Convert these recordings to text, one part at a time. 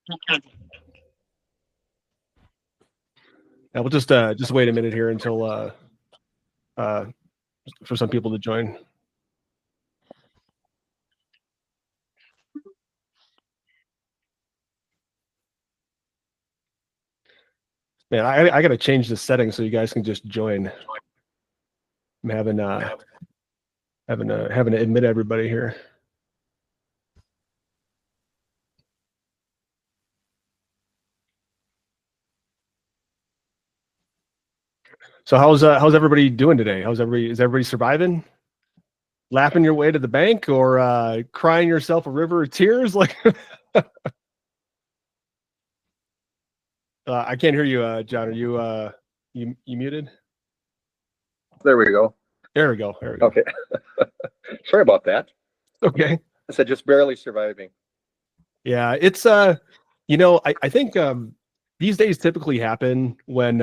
Now we'll just wait a minute here until for some people to join. Man, I got to change the settings so you guys can just join. I'm having to admit everybody here. So how's everybody doing today? Is everybody surviving? Laughing your way to the bank, or crying yourself a river of tears? Like, I can't hear you, John. Are you muted? There we go. There we go. Okay. Sorry about that. Okay. I said just barely surviving. Yeah, it's I think these days typically happen when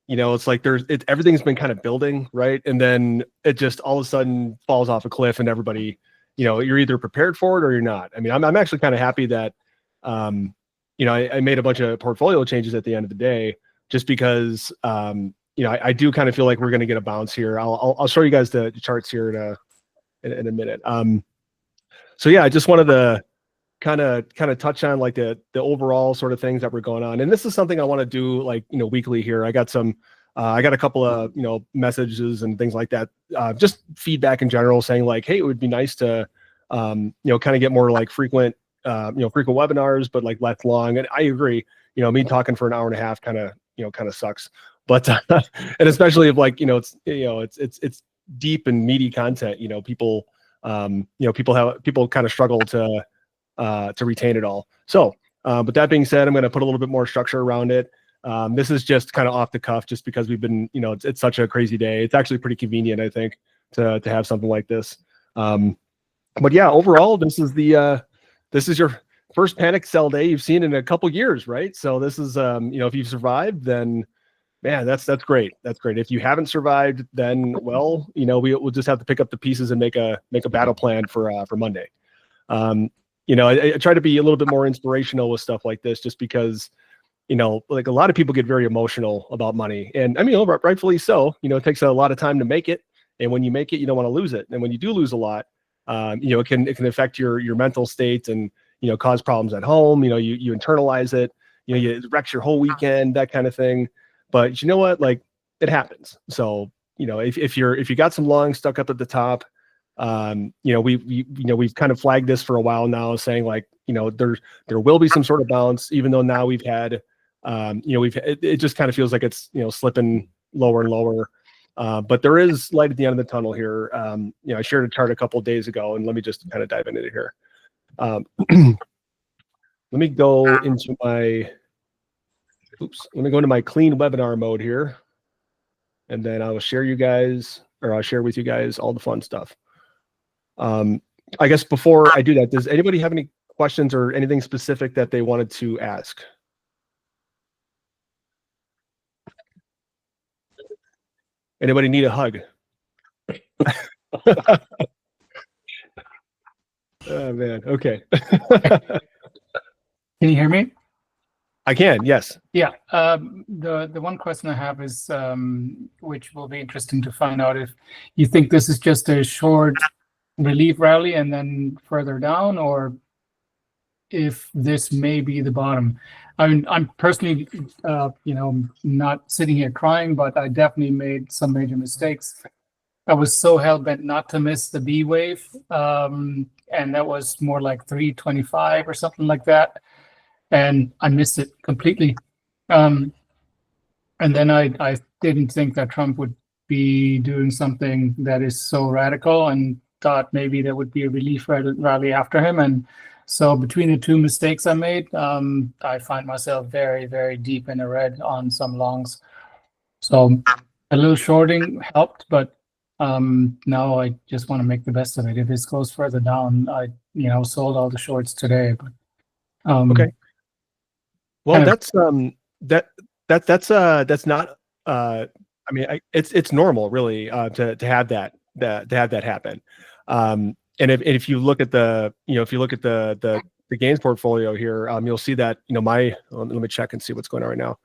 it's like everything's been kind of building, right? And then it just all of a sudden falls off a cliff, and everybody, you're either prepared for it or you're not. I mean, I'm actually kind of happy that I made a bunch of portfolio changes at the end of the day, just because I do kind of feel like we're going to get a bounce here. I'll show you guys the charts here in a minute. So yeah, I just wanted to kind of touch on like the overall sort of things that were going on, and this is something I want to do weekly here. I got a couple of messages and things like that, just feedback in general, saying like, hey, it would be nice to kind of get more like frequent webinars, but like less long. And I agree, me talking for an hour and a half kind of sucks, but and especially if it's deep and meaty content, people kind of struggle to retain it all. So, but that being said, I'm going to put a little bit more structure around it. This is just kind of off the cuff, just because we've been, it's such a crazy day. It's actually pretty convenient, I think, to have something like this. But yeah, overall, this is your first panic sell day you've seen in a couple years, right? So this is, if you've survived, then man, that's great. That's great. If you haven't survived, then well, we'll just have to pick up the pieces and make a battle plan for Monday. I try to be a little bit more inspirational with stuff like this, just because, like a lot of people get very emotional about money, and I mean, rightfully so. It takes a lot of time to make it, and when you make it, you don't want to lose it. And when you do lose a lot, it can affect your mental state and cause problems at home. You internalize it. It wrecks your whole weekend, that kind of thing. But you know what? Like, it happens. So if you got some long stuck up at the top. We've kind of flagged this for a while now, saying like, there will be some sort of bounce, even though now we've had, it just kind of feels like it's, slipping lower and lower. But there is light at the end of the tunnel here. I shared a chart a couple of days ago, and let me just kind of dive into it here. Let me go into my clean webinar mode here, and then I'll share with you guys all the fun stuff. I guess before I do that, does anybody have any questions or anything specific that they wanted to ask? Anybody need a hug? Oh man, okay. Can you hear me? I can, yes. Yeah. The one question I have is, which will be interesting to find out, if you think this is just a short relief rally and then further down, or if this may be the bottom. I mean, I'm personally, not sitting here crying, but I definitely made some major mistakes. I was so hell-bent not to miss the B wave, and that was more like 325 or something like that, and I missed it completely. And then I didn't think that Trump would be doing something that is so radical, and thought maybe there would be a relief rally after him. And so between the two mistakes I made, I find myself very, very deep in the red on some longs. So a little shorting helped, but now I just want to make the best of it. If this goes further down, I sold all the shorts today. But okay. Well, that's not. I mean, it's normal, really, to have that happen. And if you look at the gains portfolio here, you'll see that, let me check and see what's going on right now.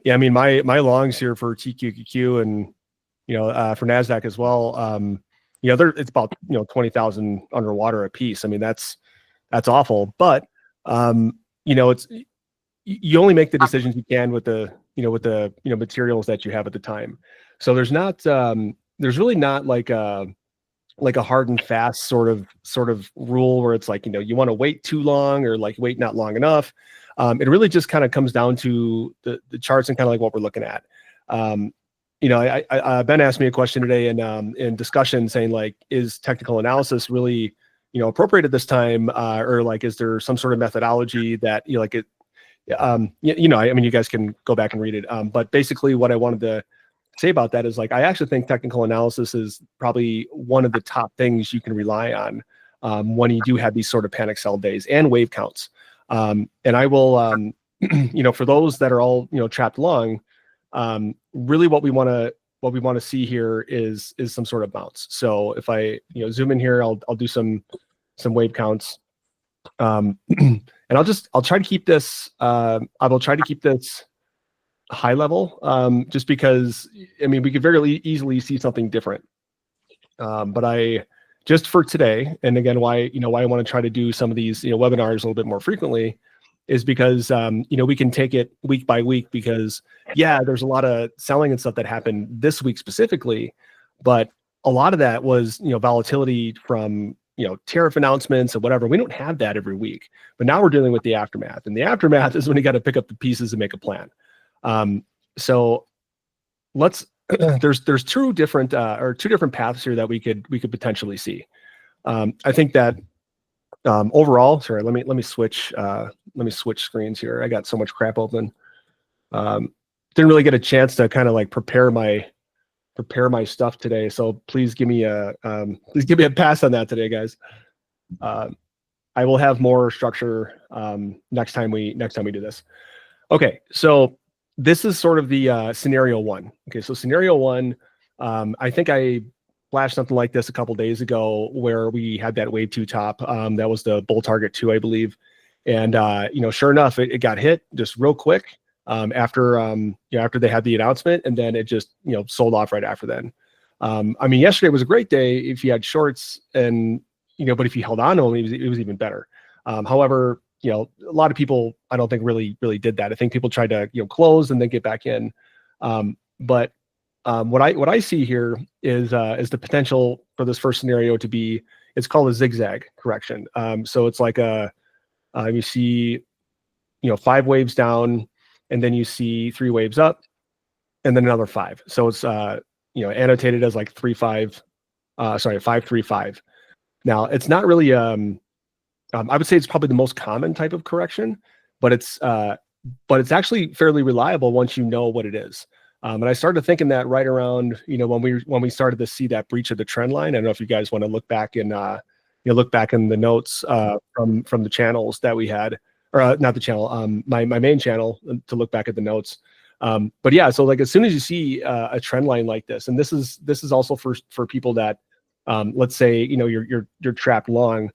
Yeah, I mean, my longs here for TQQQ and, for Nasdaq as well, it's about, 20,000 underwater a piece. I mean, that's awful, but, it's, you only make the decisions you can with the, materials that you have at the time. So there's really not like a hard and fast sort of rule where it's like, you want to wait too long or like wait not long enough. It really just kind of comes down to the charts and kind of like what we're looking at. Ben asked me a question today in discussion saying like, is technical analysis really, appropriate at this time? Or like, is there some sort of methodology that, I mean, you guys can go back and read it. But basically what I wanted to say about that is like, I actually think technical analysis is probably one of the top things you can rely on when you do have these sort of panic sell days and wave counts. And I will, for those that are all, trapped long, really what we want to see here is some sort of bounce. So if I, zoom in here, I'll do some wave counts. And I'll try to keep this, I will try to keep this high level, just because, I mean, we could very easily see something different. But just for today, and again, why I want to try to do some of these, webinars a little bit more frequently is because, we can take it week by week because there's a lot of selling and stuff that happened this week specifically, but a lot of that was, volatility from, tariff announcements or whatever. We don't have that every week, but now we're dealing with the aftermath, and the aftermath is when you got to pick up the pieces and make a plan. So let's, there's two different paths here that we could potentially see. I think that, overall, sorry, let me switch screens here. I got so much crap open. Didn't really get a chance to kind of like prepare my stuff today. So please give me a pass on that today, guys. I will have more structure next time we do this. Okay, so this is sort of the scenario one. Okay, so scenario one, I think I flashed something like this a couple days ago where we had that wave 2 top. That was the bull target 2, I believe. And sure enough, it got hit just real quick after they had the announcement, and then it just sold off right after then. I mean, yesterday was a great day if you had shorts, and but if you held on to them, it was even better. However, a lot of people I don't think really did that. I think people tried to close and then get back in. But what I see here is the potential for this first scenario to be, it's called a zigzag correction. So it's like you see 5 waves down, and then you see 3 waves up, and then another 5. So it's annotated as like 5 3 5. Now it's not really I would say it's probably the most common type of correction, but it's actually fairly reliable once you know what it is. And I started thinking that right around when we started to see that breach of the trend line. I don't know if you guys want to look back in the notes from the channels that we had, or not the channel, my main channel, to look back at the notes. But yeah, so like as soon as you see a trend line like this, and this is also for people that let's say you're trapped long,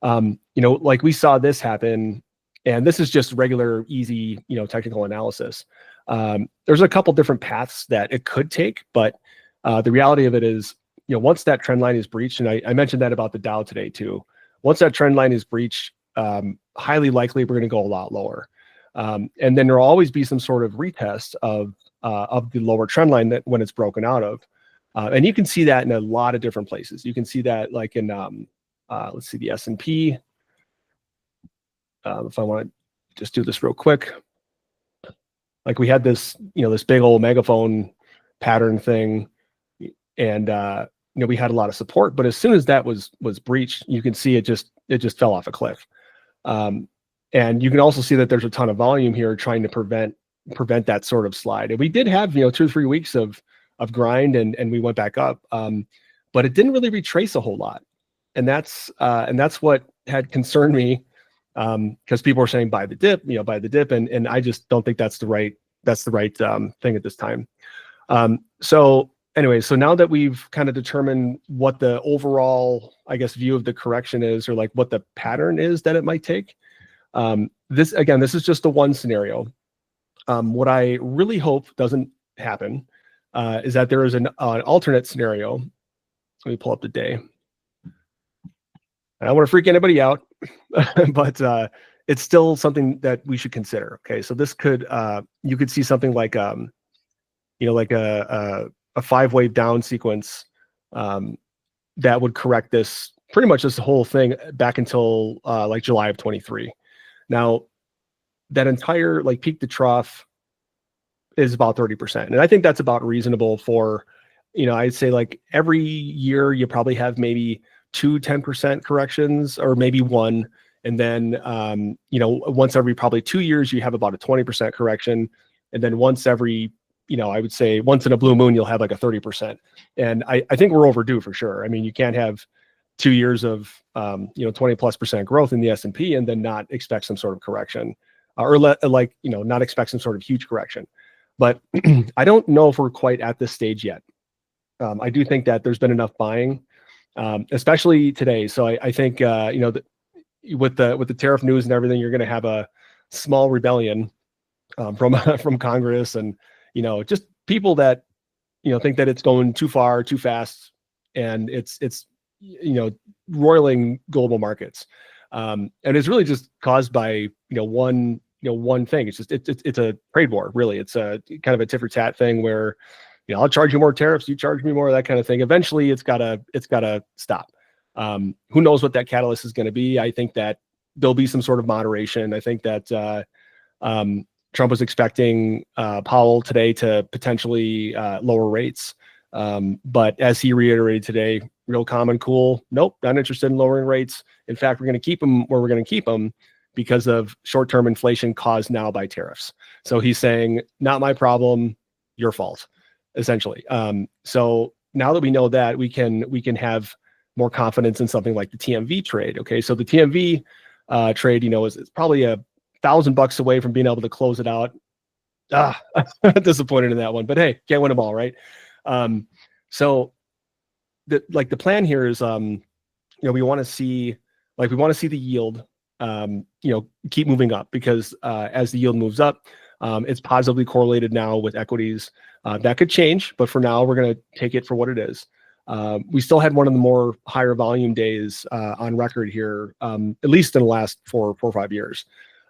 like we saw this happen, and this is just regular easy technical analysis. There's a couple different paths that it could take, but the reality of it is, once that trend line is breached, and I mentioned that about the Dow today too. Once that trend line is breached, highly likely we're going to go a lot lower, and then there'll always be some sort of retest of the lower trend line that when it's broken out of, and you can see that in a lot of different places. You can see that like in let's see, the S&P. If I want to just do this real quick. Like we had this, this big old megaphone pattern thing, and we had a lot of support. But as soon as that was breached, you can see it just fell off a cliff. And you can also see that there's a ton of volume here trying to prevent that sort of slide. And we did have 2 or 3 weeks of grind, and we went back up, but it didn't really retrace a whole lot. And that's what had concerned me. Because people are saying buy the dip, and I just don't think that's the right thing at this time. So anyway, so now that we've kind of determined what the overall, I guess, view of the correction is, or like what the pattern is that it might take, this is just a one scenario. What I really hope doesn't happen is that there is an alternate scenario. Let me pull up the day. I don't want to freak anybody out, but it's still something that we should consider. Okay, so this could you could see something like like a 5-wave down sequence that would correct this pretty much this whole thing back until like July of 23. Now, that entire like peak to trough is about 30%, and I think that's about reasonable for, I'd say like every year you probably have maybe 2 10% corrections, or maybe one, and then once every probably 2 years you have about a 20% correction, and then once every I would say once in a blue moon you'll have like a 30%, and I think we're overdue for sure. I mean, you can't have 2 years of 20+% growth in the S&P and then not expect some sort of correction, or not expect some sort of huge correction. But I don't know if we're quite at this stage yet. I do think that there's been enough buying, especially today. So I think with the tariff news and everything, you're going to have a small rebellion from Congress, and just people that think that it's going too far, too fast, and it's roiling global markets, and it's really just caused by one thing. It's just it's a trade war, really. It's a kind of a tit for tat thing where I'll charge you more tariffs, you charge me more, that kind of thing. Eventually it's gotta stop. Who knows what that catalyst is going to be? I think that there'll be some sort of moderation. I think that Trump was expecting Powell today to potentially lower rates, but as he reiterated today, real calm and cool. Nope, not interested in lowering rates. In fact, we're going to keep them where we're going to keep them because of short-term inflation caused now by tariffs. So he's saying, not my problem, your fault, essentially. So now that we know that, we can have more confidence in something like the TMV trade. Okay, so the TMV trade, is probably $1,000 away from being able to close it out. Disappointed in that one, but hey, can't win them all, right? So the plan here is, we want to see the yield, keep moving up, because as the yield moves up, it's positively correlated now with equities. That could change, but for now, we're going to take it for what it is. We still had one of the more higher volume days on record here, at least in the last 4 or 5 years,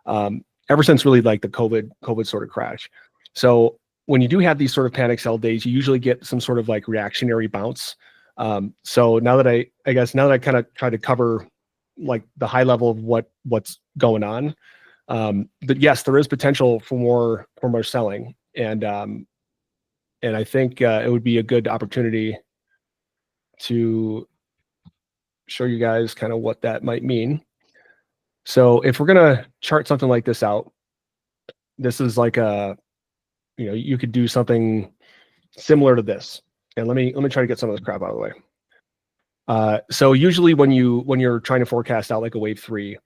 ever since really like the COVID sort of crash. So when you do have these sort of panic sell days, you usually get some sort of like reactionary bounce. So now that I kind of try to cover like the high level of what's going on, but yes, there is potential for more selling, and I think it would be a good opportunity to show you guys kind of what that might mean. So if we're gonna chart something like this out, this is like you could do something similar to this. And let me try to get some of this crap out of the way. So usually when you're trying to forecast out like a wave 3,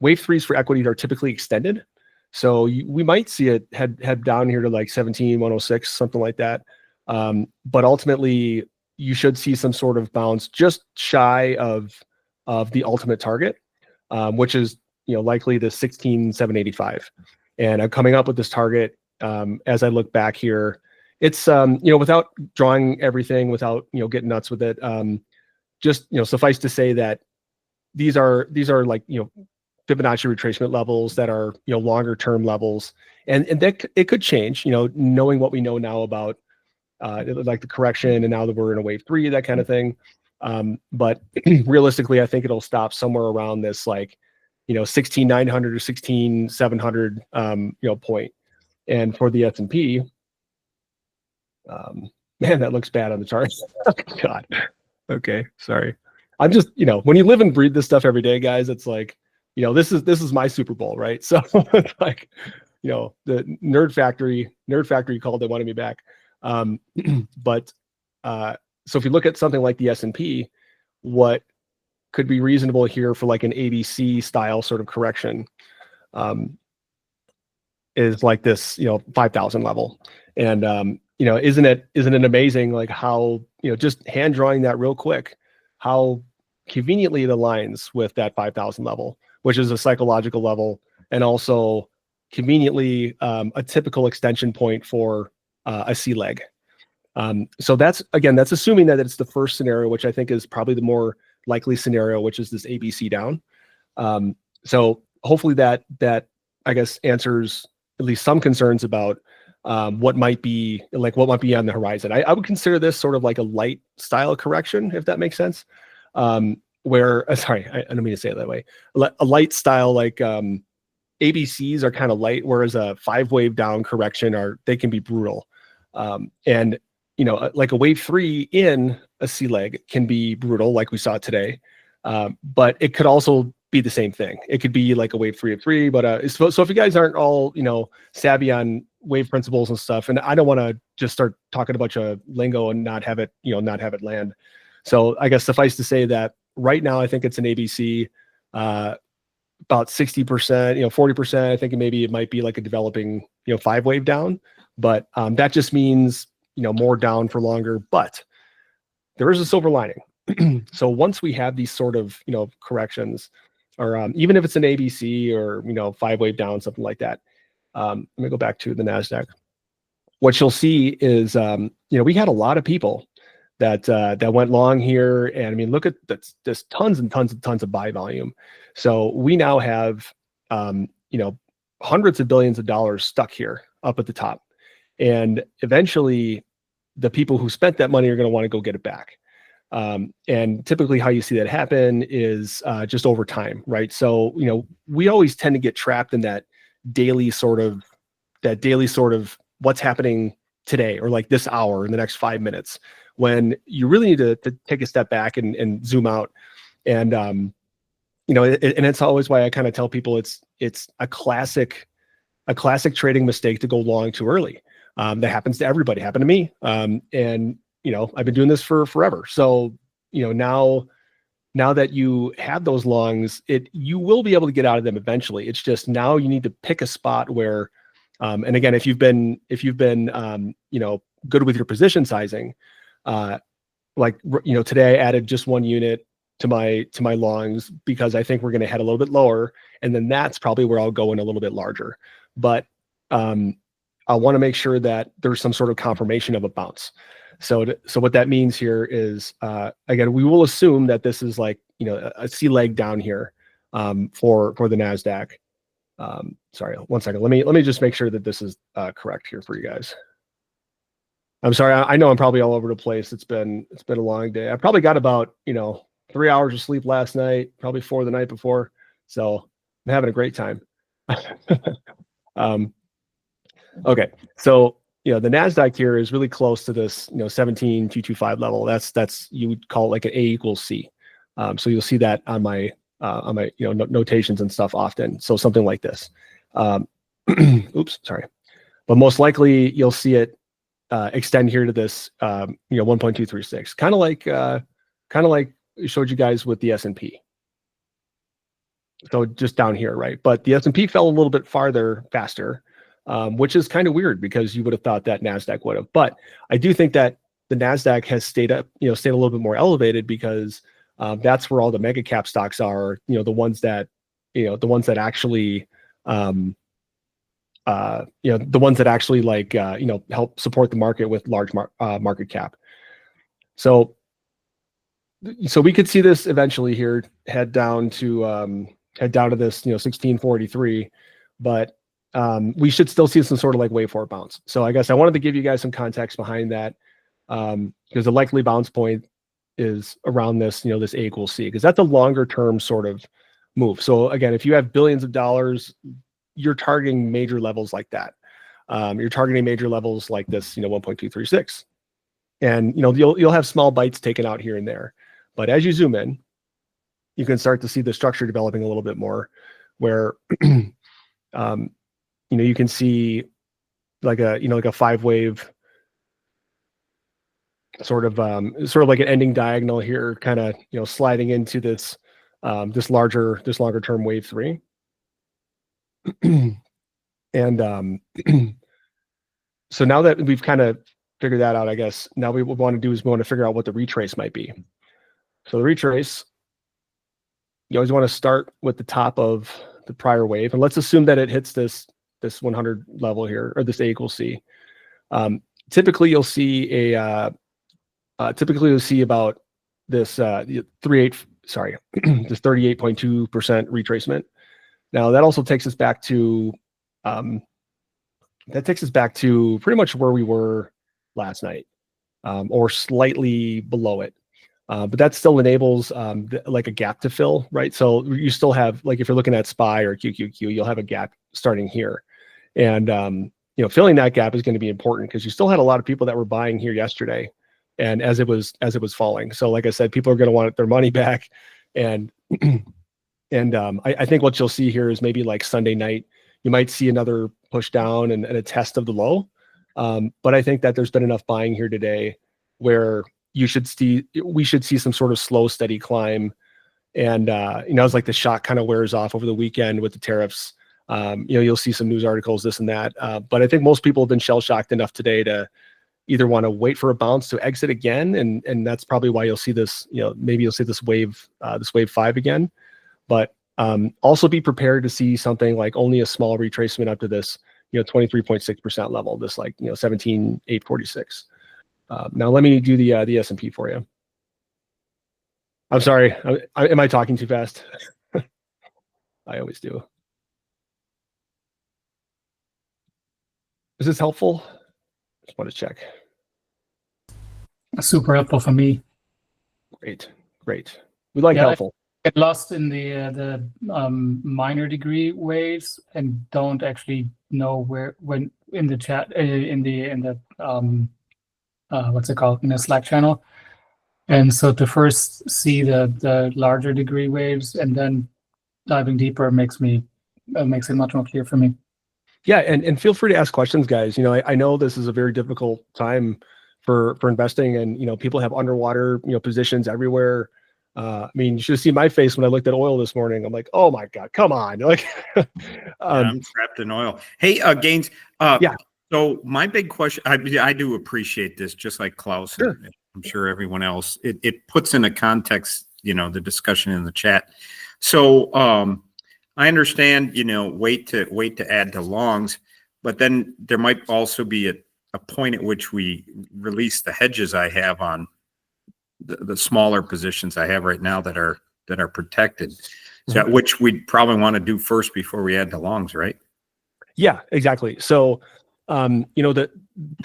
wave 3s for equities are typically extended. So we might see it head down here to like 17,106, something like that. But ultimately, you should see some sort of bounce just shy of the ultimate target, which is likely the 16,785. And I'm coming up with this target as I look back here. It's without drawing everything, without getting nuts with it. Just suffice to say that these are like Fibonacci retracement levels that are longer term levels, and that it could change. Knowing what we know now about like the correction, and now that we're in a wave 3, that kind of thing. But realistically, I think it'll stop somewhere around this like 16,900 or 16,700 point. And for the S&P, man, that looks bad on the chart. God. Okay, sorry. I'm just when you live and breathe this stuff every day, guys, it's like this is my Super Bowl, right? So it's like the Nerd Factory called, they wanted me back. But so if you look at something like the S&P, what could be reasonable here for like an ABC style sort of correction is like this 5,000 level. And isn't it amazing, like how, just hand drawing that real quick, how conveniently it aligns with that 5,000 level, which is a psychological level, and also conveniently a typical extension point for a C leg. So that's assuming that it's the first scenario, which I think is probably the more likely scenario, which is this ABC down. So hopefully that I guess answers at least some concerns about what might be on the horizon. I would consider this sort of like a light style correction, if that makes sense. Where sorry, I don't mean to say it that way. A light style, like ABCs are kind of light, whereas a 5-wave down correction they can be brutal. And like a wave 3 in a C leg can be brutal, like we saw today. But it could also be the same thing. It could be like a wave 3 of 3. But so if you guys aren't all savvy on wave principles and stuff, and I don't want to just start talking a bunch of lingo and not have it land. So I guess suffice to say that right now I think it's an ABC, about 60%, 40%. I think maybe it might be like a developing 5-wave down, but that just means more down for longer. But there is a silver lining. So once we have these sort of corrections, or even if it's an ABC or 5-wave down, something like that. Let me go back to the Nasdaq. What you'll see is we had a lot of people that went long here, and I mean, look at this, there's tons and tons and tons of buy volume. So we now have hundreds of billions of dollars stuck here up at the top, and eventually the people who spent that money are going to want to go get it back. And typically how you see that happen is just over time, right? So we always tend to get trapped in that daily sort of what's happening today, or like this hour in the next 5 minutes, when you really need to take a step back and zoom out. And and it's always why I kind of tell people it's a classic trading mistake to go long too early. That happens to everybody. Happened to me. And I've been doing this for forever. So now that you have those longs, you will be able to get out of them eventually. It's just now you need to pick a spot where, and again, if you've been good with your position sizing, today I added just 1 unit to my longs because I think we're going to head a little bit lower, and then that's probably where I'll go in a little bit larger. But I want to make sure that there's some sort of confirmation of a bounce. So what that means here is, again, we will assume that this is like a C leg down here for the Nasdaq. Sorry, 1 second. Let me just make sure that this is correct here for you guys. I'm sorry. I know I'm probably all over the place. It's been a long day. I probably got about 3 hours of sleep last night, probably 4 the night before. So I'm having a great time. Okay, so the Nasdaq here is really close to this 17,225 level. That's you would call it like an A equals C. So you'll see that on my notations and stuff often. So something like this. Oops, sorry. But most likely you'll see it extend here to this 1.236, kind of like I showed you guys with the S&P. So just down here, right? But the S&P fell a little bit farther faster, which is kind of weird because you would have thought that Nasdaq would have. But I do think that the Nasdaq has stayed a little bit more elevated because that's where all the mega cap stocks are. The ones that actually help support the market with large market cap. So we could see this eventually here head down to this 1643, but we should still see some sort of like wave 4 bounce. So I guess I wanted to give you guys some context behind that, because the likely bounce point is around this this A equals C, because that's a longer term sort of move. So again, if you have billions of dollars, you're targeting major levels like that. You're targeting major levels like this 1.236, and you'll have small bites taken out here and there. But as you zoom in, you can start to see the structure developing a little bit more, where you can see like a 5-wave sort of like an ending diagonal here, kind of sliding into this this longer term wave 3. And so now that we've kind of figure that out, I guess now what we want to do is we want to figure out what the retrace might be. So the retrace, you always want to start with the top of the prior wave, and let's assume that it hits this 100 level here, or this A equals C. Typically you'll see about this this 38.2% retracement. Now that also takes us back to pretty much where we were last night, or slightly below it. But that still enables like a gap to fill, right? So you still have, like, if you're looking at SPY or QQQ, you'll have a gap starting here, and filling that gap is going to be important because you still had a lot of people that were buying here yesterday, and as it was falling. So like I said, people are going to want their money back, and I think what you'll see here is maybe like Sunday night, you might see another push down and a test of the low. But I think that there's been enough buying here today where we should see some sort of slow, steady climb. And, as like the shock kind of wears off over the weekend with the tariffs, you'll see some news articles, this and that. But I think most people have been shell shocked enough today to either want to wait for a bounce to exit again. And that's probably why you'll see this, maybe you'll see this wave 5 again. But also be prepared to see something like only a small retracement up to this, 23.6% level, this 17,846. Now let me do the S&P for you. I'm sorry. Am I talking too fast? I always do. Is this helpful? Just want to check. Super helpful for me. Great. We like helpful. I get lost in the minor degree waves and don't actually know when in the chat in the what's it called, in the Slack channel. And so to first see the larger degree waves and then diving deeper makes it much more clear for me. Yeah, and feel free to ask questions, guys. I know this is a very difficult time for investing, and people have underwater positions everywhere. You should have seen my face when I looked at oil this morning. I'm like, oh my God, come on! Like, I'm trapped in oil. Hey, Gaines. Yeah. So my big question, I do appreciate this, just like Klaus. Sure. And I'm sure everyone else. It puts into context, the discussion in the chat. So I understand, wait to add to longs, but then there might also be a point at which we release the hedges I have on the smaller positions I have right now that are protected. So which we'd probably want to do first before we add to longs, right? Yeah, exactly. So, the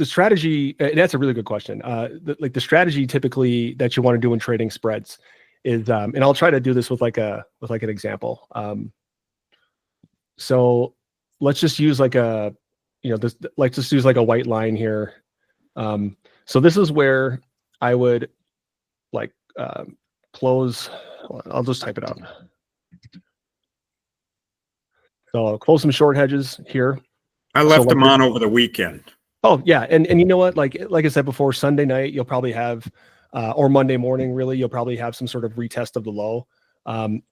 strategy, that's a really good question. The strategy typically that you want to do in trading spreads is, and I'll try to do this with an example. So let's just use let's just use a white line here. So this is where I would close. I'll just type it out. So I'll close some short hedges here. I left them on over the weekend. Oh yeah, and you know what? Like I said before, Sunday night you'll probably have, or Monday morning, really, you'll probably have some sort of retest of the low. I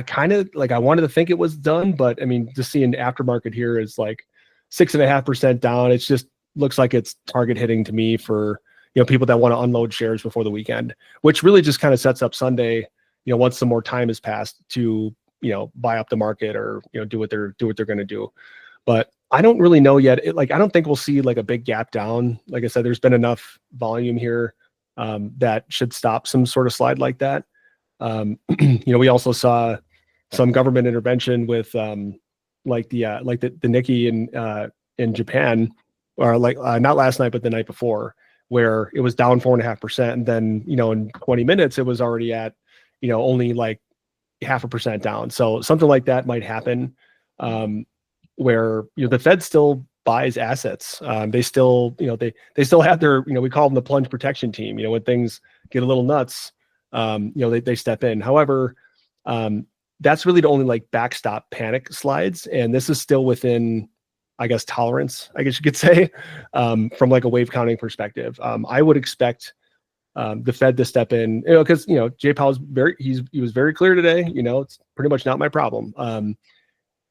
kind of I wanted to think it was done, but just seeing aftermarket here is 6.5% down. It's just looks like it's target hitting to me for people that want to unload shares before the weekend, which really just kind of sets up Sunday. Once some more time has passed to buy up the market or do what they're going to do. But I don't really know yet. I don't think we'll see a big gap down. Like I said, there's been enough volume here that should stop some sort of slide like that. We also saw some government intervention with the Nikkei in Japan, or not last night but the night before, where it was down 4.5%, and then in 20 minutes it was already at only 0.5% down. So something like that might happen, where the Fed still buys assets. They still they still have their we call them the plunge protection team. When things get a little nuts, they step in. However, that's really to only backstop panic slides, and this is still within, I guess, tolerance, I guess you could say, from a wave counting perspective. I would expect the Fed to step in, because Jay Powell's he was very clear today. It's pretty much not my problem.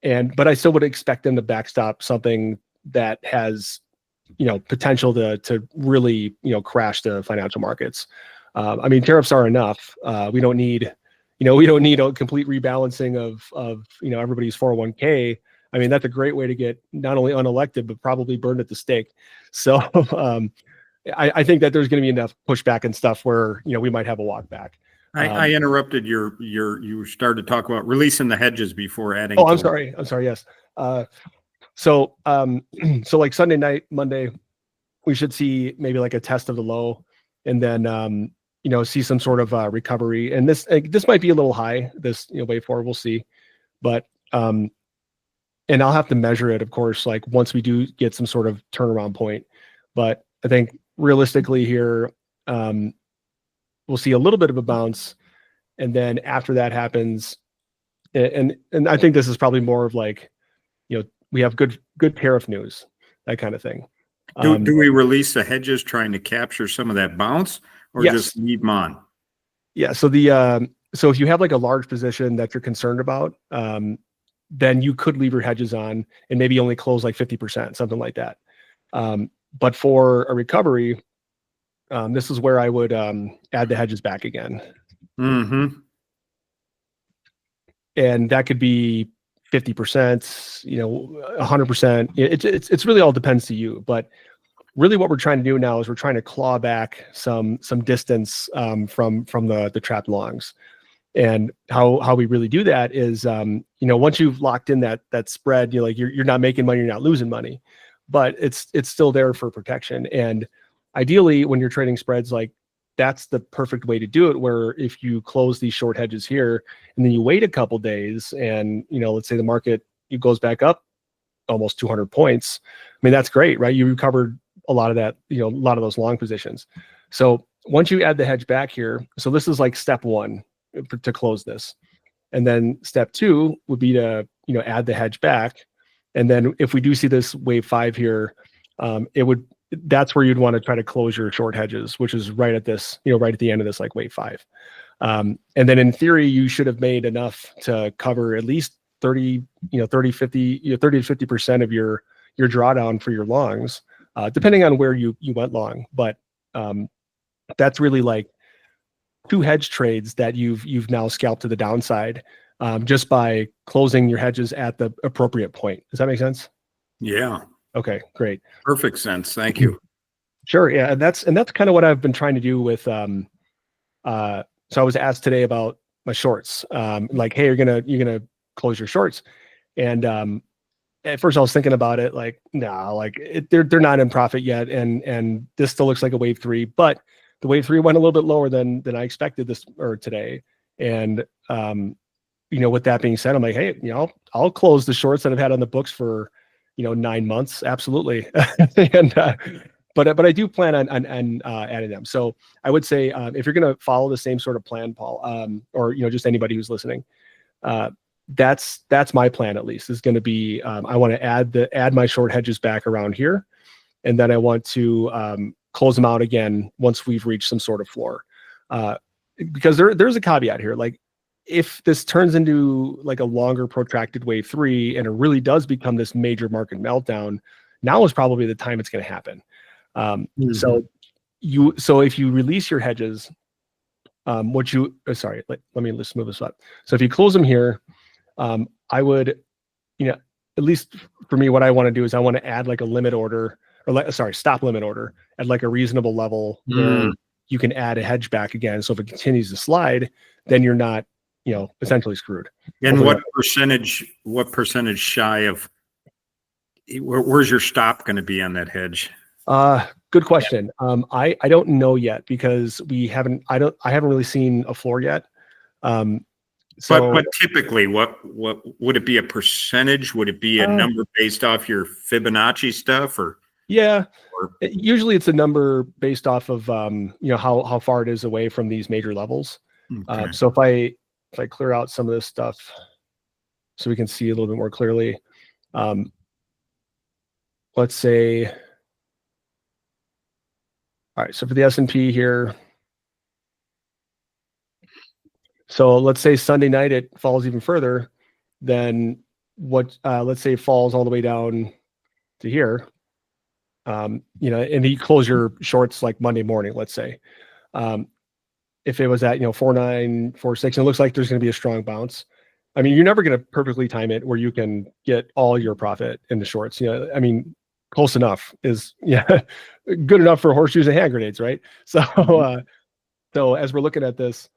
But I still would expect them to backstop something that has potential to really, crash the financial markets. I mean, tariffs are enough. We don't need, we don't need a complete rebalancing of everybody's 401k. I mean, that's a great way to get not only unelected, but probably burned at the stake. So I think that there's going to be enough pushback and stuff where, we might have a walk back. I interrupted you started to talk about releasing the hedges before adding. Oh, I'm sorry. Yes. So like Sunday night, Monday, we should see maybe like a test of the low, and then, see some sort of recovery. And this might be a little high, this, way forward, we'll see. But, and I'll have to measure it, of course, like once we do get some sort of turnaround point. But I think realistically here, we'll see a little bit of a bounce. And then after that happens, and I think this is probably more of like, we have good tariff news, that kind of thing. Do we release the hedges trying to capture some of that bounce, or yes. just leave them on? Yeah. So so if you have like a large position that you're concerned about, then you could leave your hedges on and maybe only close like 50%, something like that. But for a recovery, this is where I would add the hedges back again. Mm-hmm. And that could be 50%, 100%. It's really all depends to you. But really what we're trying to do now is we're trying to claw back some distance from the trapped longs. And how we really do that is, once you've locked in that spread, you're not making money, you're not losing money, but it's still there for protection. And ideally, when you're trading spreads, like that's the perfect way to do it. Where if you close these short hedges here, and then you wait a couple days, and let's say the market goes back up almost 200 points. I mean, that's great, right? You recovered a lot of that, a lot of those long positions. So once you add the hedge back here, so this is like step one to close this. And then step two would be to, add the hedge back. And then if we do see this wave 5 here, that's where you'd want to try to close your short hedges, which is right at this, right at the end of this, like wave 5. And then in theory, you should have made enough to cover at least 30 to 50% of your drawdown for your longs, depending on where you went long. But that's really like 2 hedge trades that you've now scalped to the downside, just by closing your hedges at the appropriate point. Does that make sense? Yeah. Okay, great. Perfect sense. Thank you. Sure. Yeah. And that's kind of what I've been trying to do with, so I was asked today about my shorts, like, hey, you're going to close your shorts. And, at first I was thinking about it, like, no, like they're not in profit yet. And this still looks like a wave 3, but the wave 3 went a little bit lower than I expected this or today. And, with that being said, I'm like, hey, I'll close the shorts that I've had on the books for, 9 months. Absolutely. And, but I do plan on adding them. So I would say, if you're going to follow the same sort of plan, Paul, or, just anybody who's listening, that's my plan, at least, is going to be, I want to add my short hedges back around here. And then I want to, close them out again once we've reached some sort of floor. Because there's a caveat here. Like, if this turns into like a longer protracted wave 3 and it really does become this major market meltdown, now is probably the time it's going to happen. So if you release your hedges, let's move this up. So if you close them here, I would, at least for me, what I want to do is I want to add like a limit order, stop limit order at like a reasonable level where you can add a hedge back again. So if it continues to slide, then you're not, essentially screwed. And what percentage shy of, where's your stop going to be on that hedge? Good question. I don't know yet, because I haven't really seen a floor yet. But typically, what would it be, a percentage? Would it be a number based off your Fibonacci stuff, or? Yeah, usually it's a number based off of how far it is away from these major levels. Okay. So if I clear out some of this stuff, so we can see a little bit more clearly, let's say, all right. So for the S&P here, so let's say Sunday night it falls even further, then let's say it falls all the way down to here. and you close your shorts like Monday morning, let's say. If it was at 4946, and it looks like there's going to be a strong bounce. I mean, you're never going to perfectly time it where you can get all your profit in the shorts. I mean, close enough is good enough for horseshoes and hand grenades, right? So, so as we're looking at this,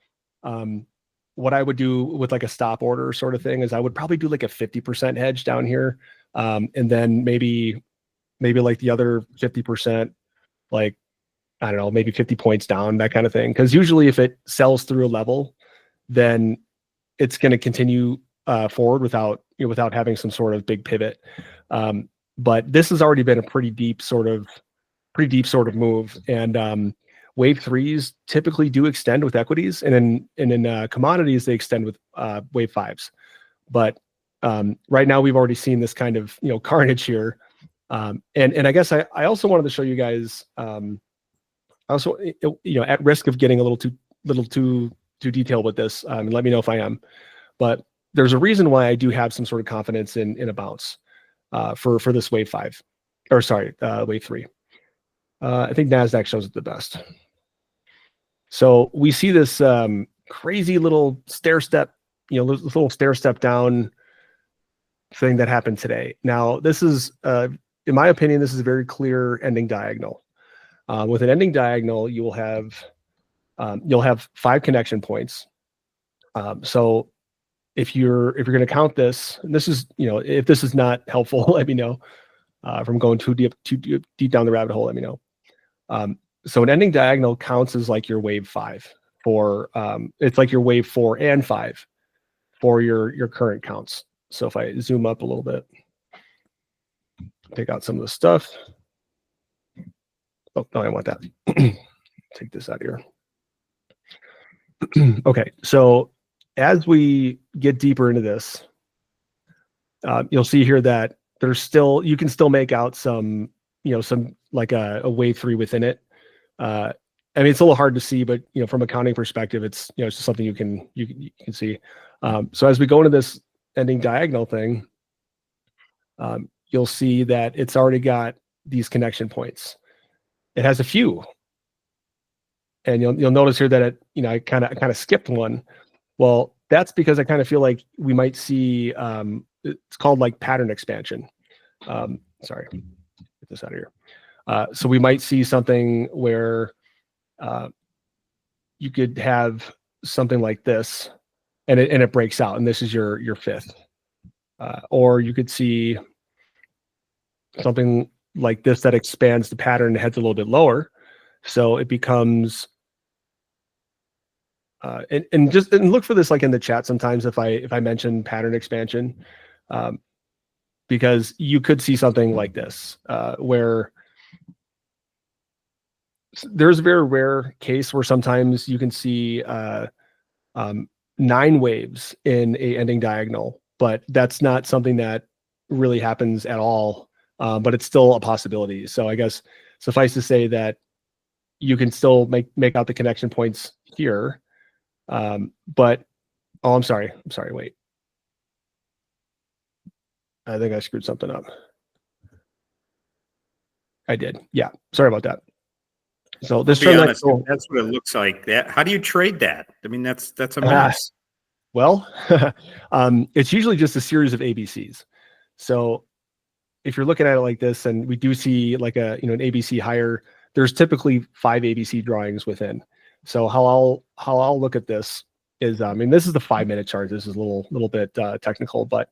what I would do with like a stop order sort of thing is I would probably do like a 50% hedge down here, and then maybe like the other 50%, like I don't know, maybe 50 points down, that kind of thing. Because usually if it sells through a level, then it's going to continue forward without having some sort of big pivot. But this has already been a pretty deep sort of move, and wave threes typically do extend with equities, and in commodities they extend with wave fives. But right now we've already seen this kind of carnage here, and I guess I also wanted to show you guys. Also, at risk of getting a little too detailed with this, and let me know if I am, but there's a reason why I do have some sort of confidence in a bounce for this wave five, or sorry, wave three. I think Nasdaq shows it the best. So we see this crazy little stair step, little stair step down thing that happened today. Now, this is, in my opinion, this is a very clear ending diagonal. With an ending diagonal, you'll have 5 connection points. So if you're going to count this, and this is, if this is not helpful, let me know. From going too deep down the rabbit hole, let me know. So an ending diagonal counts as like your wave 5 for, it's like your wave 4 and 5 for your current counts. So if I zoom up a little bit, take out some of the stuff. Oh, no, I want that. Take this out of here. Okay, so as we get deeper into this, you'll see here that you can still make out some like a wave 3 within it. I mean, it's a little hard to see, but from a counting perspective, it's it's just something you can see. So as we go into this ending diagonal thing, you'll see that it's already got these connection points. It has a few, and you'll notice here that I kind of skipped one. Well, that's because I kind of feel like we might see it's called like pattern expansion. Sorry, get this out of here. So we might see something where you could have something like this, and it breaks out, and this is your fifth. Or you could see something like this that expands the pattern and heads a little bit lower, so it becomes. And look for this like in the chat sometimes if I mention pattern expansion, because you could see something like this where there's a very rare case where sometimes you can see 9 waves in a ending diagonal, but that's not something that really happens at all. But it's still a possibility. So I guess suffice to say that you can still make out the connection points here. But I'm sorry, wait. I think I screwed something up. I did. Yeah, sorry about that. So this be honest, that's what it looks like. How do you trade that? I mean, that's a mess. Well, it's usually just a series of ABCs. So if you're looking at it like this, and we do see like an ABC higher, there's typically 5 ABC drawings within. So how I'll look at this is, I mean, this is the 5-minute chart. This is a little bit technical, but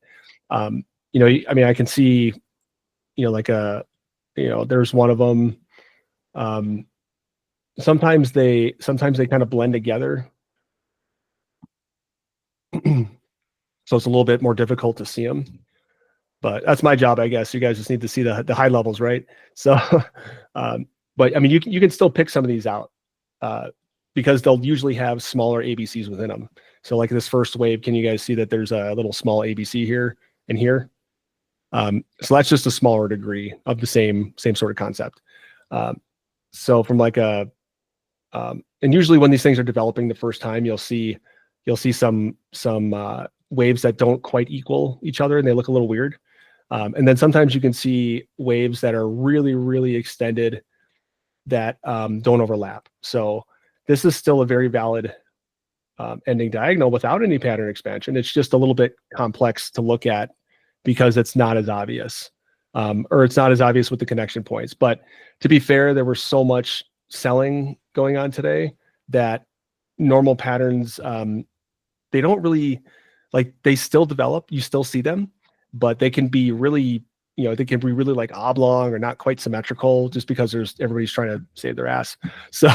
I mean, I can see, there's one of them. Sometimes they kind of blend together, so it's a little bit more difficult to see them. But that's my job, I guess. You guys just need to see the high levels, right? So, but I mean, you can still pick some of these out because they'll usually have smaller ABCs within them. So, like this first wave, can you guys see that there's a little small ABC here and here? So that's just a smaller degree of the same sort of concept. So from like and usually when these things are developing the first time, you'll see some waves that don't quite equal each other, and they look a little weird. And then sometimes you can see waves that are really, really extended that don't overlap. So this is still a very valid ending diagonal without any pattern expansion. It's just a little bit complex to look at because it's not as obvious, or it's not as obvious with the connection points. But to be fair, there was so much selling going on today that normal patterns, they don't really, like, they still develop, you still see them, but they can be really, they can be really like oblong or not quite symmetrical just because everybody's trying to save their ass. So,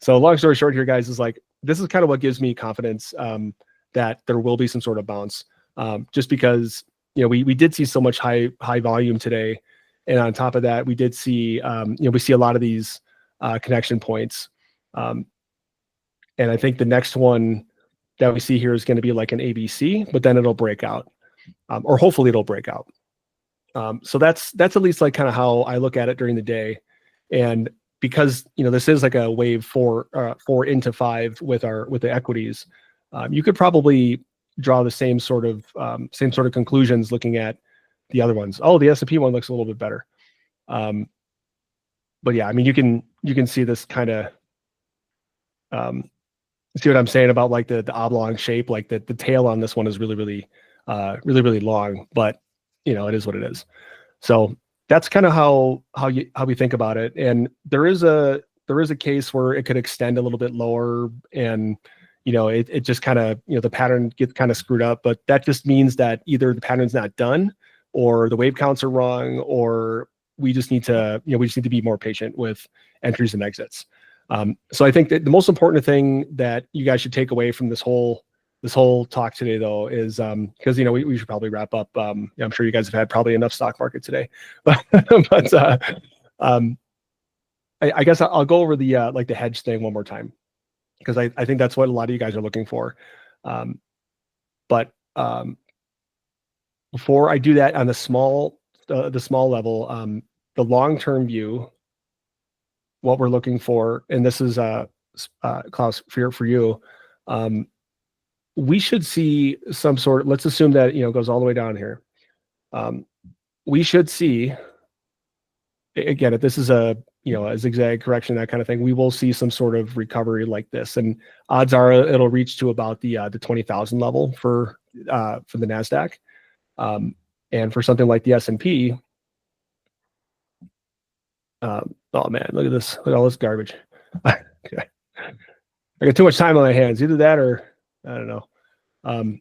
so long story short here, guys, is like, this is kind of what gives me confidence that there will be some sort of bounce, just because, we did see so much high volume today. And on top of that, we did see, we see a lot of these connection points. And I think the next one that we see here is going to be like an ABC, but then it'll break out, or hopefully it'll break out. So that's at least like kind of how I look at it during the day. And because, this is like a wave 4 into 5 with the equities, you could probably draw the same sort of conclusions looking at the other ones. Oh, the S&P one looks a little bit better. But yeah, I mean, you can see this kind of, see what I'm saying about like the oblong shape, like the tail on this one is really, really, really long, but it is what it is. So that's kind of how we think about it. And there is a case where it could extend a little bit lower, and it just kind of, the pattern gets kind of screwed up, but that just means that either the pattern's not done, or the wave counts are wrong, or we just need to, be more patient with entries and exits. So I think that the most important thing that you guys should take away from this whole talk today, though, is because we should probably wrap up. I'm sure you guys have had probably enough stock market today, but I guess I'll go over the like the hedge thing one more time, because I think that's what a lot of you guys are looking for. But before I do that, on the small level, the long-term view, what we're looking for, and this is Klaus, for you, we should see some sort. Let's assume that goes all the way down here. We should see, again, if this is a zigzag correction, that kind of thing, we will see some sort of recovery like this, and odds are it'll reach to about the 20,000 level for the Nasdaq, and for something like the S&P. Oh man, look at this! Look at all this garbage. Okay. I got too much time on my hands. Either that, or I don't know.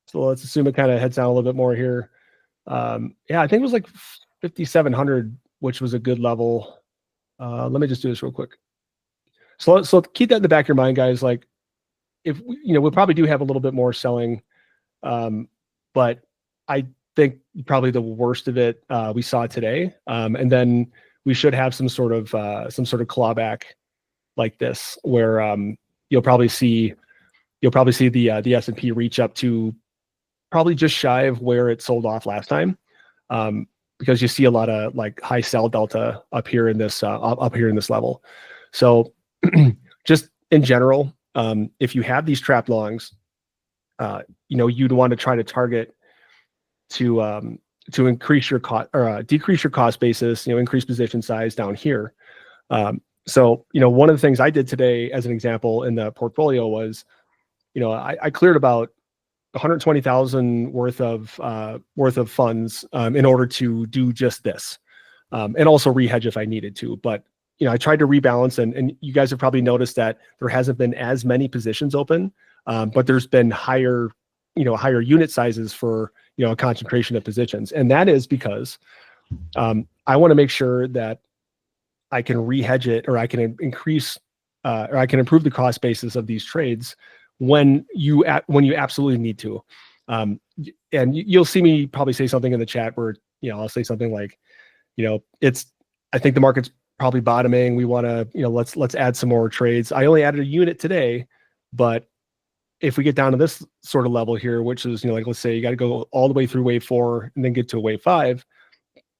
So let's assume it kind of heads down a little bit more here. Yeah, I think it was like 5,700, which was a good level. Let me just do this real quick. So keep that in the back of your mind, guys. Like, if we probably do have a little bit more selling, but I think probably the worst of it we saw today, and then we should have some sort of clawback like this, where you'll probably see the S&P reach up to probably just shy of where it sold off last time, because you see a lot of like high sell delta up here in this level. So just in general, if you have these trap longs, you'd want to try to target to increase your cost, or decrease your cost basis, increase position size down here. So one of the things I did today as an example in the portfolio was, I cleared about 120,000 worth of funds in order to do just this, and also rehedge if I needed to. But I tried to rebalance, and you guys have probably noticed that there hasn't been as many positions open, but there's been higher unit sizes for a concentration of positions, and that is because I want to make sure that I can rehedge it, or I can increase, or I can improve the cost basis of these trades when you absolutely need to. And you'll see me probably say something in the chat where I'll say something like, I think the market's probably bottoming. We want to let's add some more trades. I only added a unit today, but if we get down to this sort of level here, which is like, let's say you got to go all the way through wave 4 and then get to a wave 5,